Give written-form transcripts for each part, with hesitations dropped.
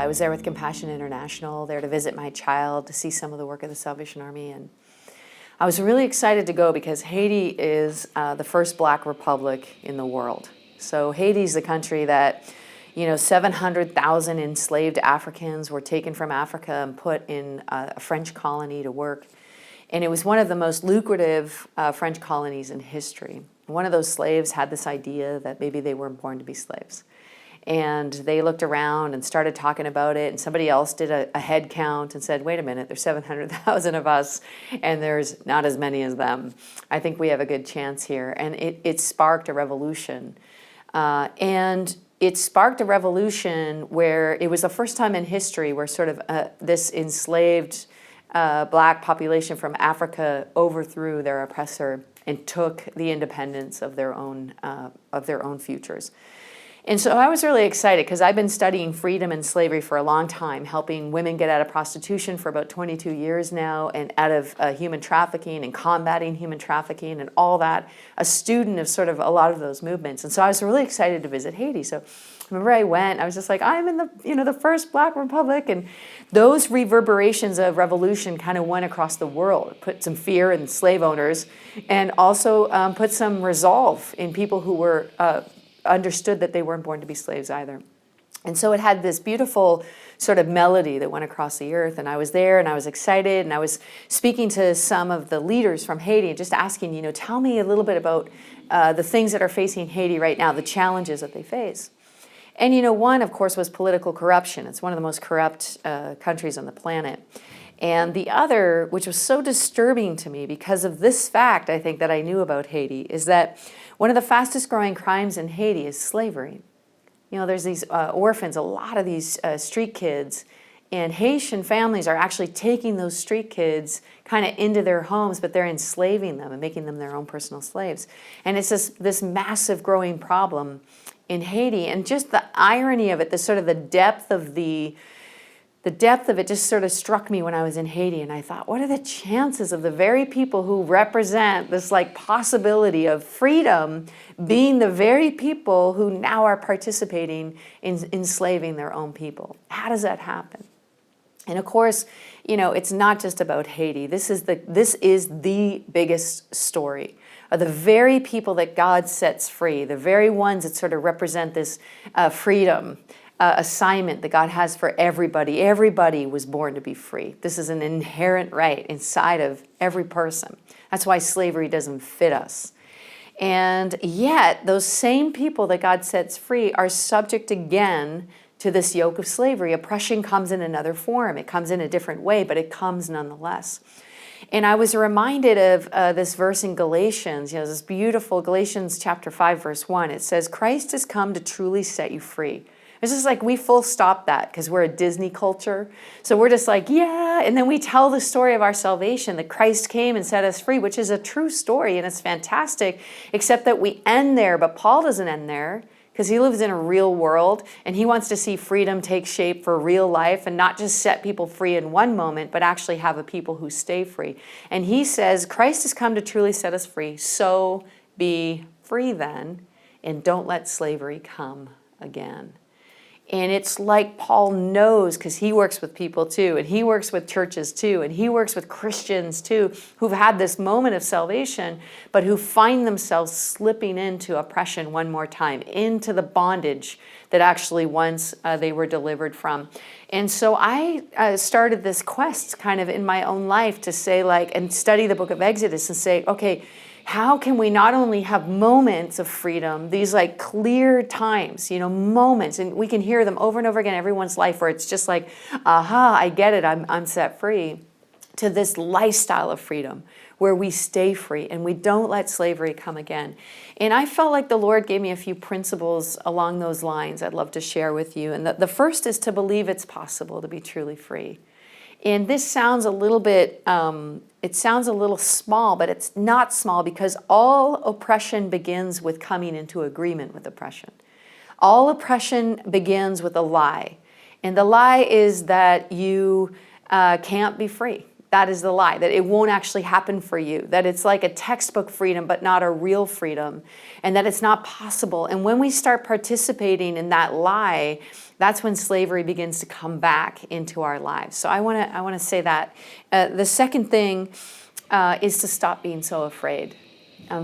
I was there with Compassion International, there to visit my child, to see some of the work of the Salvation Army. And I was really excited to go because Haiti is the first Black republic in the world. So Haiti's the country that, 700,000 enslaved Africans were taken from Africa and put in a French colony to work. And it was one of the most lucrative French colonies in history. One of those slaves had this idea that maybe they weren't born to be slaves. And they looked around and started talking about it, and somebody else did a head count and said, wait a minute, there's 700,000 of us, and there's not as many as them. I think we have a good chance here. And it sparked a revolution. And it sparked a revolution where it was the first time in history where sort of this enslaved Black population from Africa overthrew their oppressor and took the independence of their own futures. And so I was really excited because I've been studying freedom and slavery for a long time, helping women get out of prostitution for about 22 years now, and out of human trafficking and combating human trafficking and all that, a student of sort of a lot of those movements. And so I was really excited to visit Haiti. So remember I went, I was just like, I'm in the first Black republic. And those reverberations of revolution kind of went across the world, put some fear in slave owners, and also put some resolve in people who were understood that they weren't born to be slaves either. And so it had this beautiful sort of melody that went across the earth. And I was there and I was excited, and I was speaking to some of the leaders from Haiti and just asking, tell me a little bit about the things that are facing Haiti right now, the challenges that they face. And one, of course, was political corruption. It's one of the most corrupt countries on the planet. And the other, which was so disturbing to me because of this fact, I think, that I knew about Haiti, is that one of the fastest growing crimes in Haiti is slavery. There's these orphans, a lot of these street kids, and Haitian families are actually taking those street kids kind of into their homes, but they're enslaving them and making them their own personal slaves. And it's this massive growing problem in Haiti. And just the irony of it, the depth of the depth of it just sort of struck me when I was in Haiti, and I thought, what are the chances of the very people who represent this possibility of freedom being the very people who now are participating in enslaving their own people? How does that happen? And of course, it's not just about Haiti. This is the biggest story. Are the very people that God sets free, the very ones that sort of represent this freedom assignment that God has for everybody. Everybody was born to be free. This is an inherent right inside of every person. That's why slavery doesn't fit us. And yet, those same people that God sets free are subject again to this yoke of slavery. Oppression comes in another form. It comes in a different way, but it comes nonetheless. And I was reminded of this verse in Galatians, this beautiful Galatians chapter 5, verse 1. It says, Christ has come to truly set you free. It's just we full stop that because we're a Disney culture. So we're just yeah. And then we tell the story of our salvation, that Christ came and set us free, which is a true story and it's fantastic, except that we end there. But Paul doesn't end there because he lives in a real world and he wants to see freedom take shape for real life and not just set people free in one moment, but actually have a people who stay free. And he says, Christ has come to truly set us free. So be free then, and don't let slavery come again. And it's like Paul knows, because he works with people too, and he works with churches too, and he works with Christians too, who've had this moment of salvation, but who find themselves slipping into oppression one more time, into the bondage that actually once they were delivered from. And so I started this quest kind of in my own life to say and study the book of Exodus and say, okay, how can we not only have moments of freedom, these clear times, moments, and we can hear them over and over again in everyone's life where it's just aha, I get it, I'm set free, to this lifestyle of freedom where we stay free and we don't let slavery come again. And I felt like the Lord gave me a few principles along those lines I'd love to share with you. And the first is to believe it's possible to be truly free. And this sounds a little bit, it sounds a little small, but it's not small because all oppression begins with coming into agreement with oppression. All oppression begins with a lie. And the lie is that you can't be free. That is the lie, that it won't actually happen for you, that it's like a textbook freedom, but not a real freedom, and that it's not possible. And when we start participating in that lie, that's when slavery begins to come back into our lives. So I want to say that. The second thing is to stop being so afraid.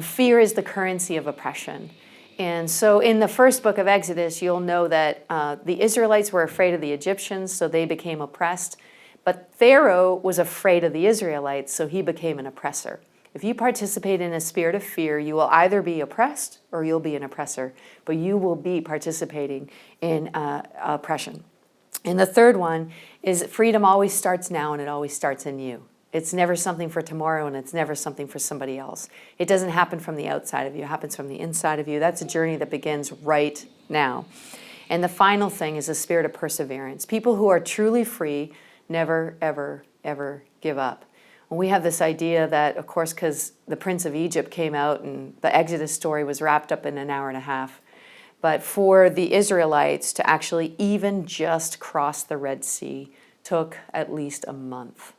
Fear is the currency of oppression. And so in the first book of Exodus, you'll know that the Israelites were afraid of the Egyptians, so they became oppressed. But Pharaoh was afraid of the Israelites, so he became an oppressor. If you participate in a spirit of fear, you will either be oppressed or you'll be an oppressor, but you will be participating in oppression. And the third one is freedom always starts now, and it always starts in you. It's never something for tomorrow, and it's never something for somebody else. It doesn't happen from the outside of you. It happens from the inside of you. That's a journey that begins right now. And the final thing is a spirit of perseverance. People who are truly free never, ever, ever give up. And we have this idea that, of course, because the Prince of Egypt came out and the Exodus story was wrapped up in an hour and a half. But for the Israelites to actually even just cross the Red Sea took at least a month.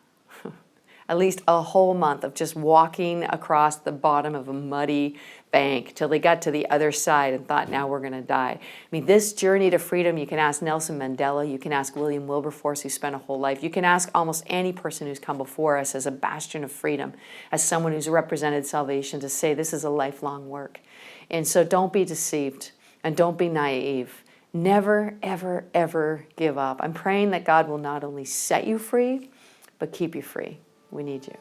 At least a whole month of just walking across the bottom of a muddy bank till they got to the other side and thought, now we're going to die. I mean, this journey to freedom, you can ask Nelson Mandela, you can ask William Wilberforce, who spent a whole life, you can ask almost any person who's come before us as a bastion of freedom, as someone who's represented salvation, to say this is a lifelong work. And so don't be deceived and don't be naive. Never, ever, ever give up. I'm praying that God will not only set you free, but keep you free. We need you.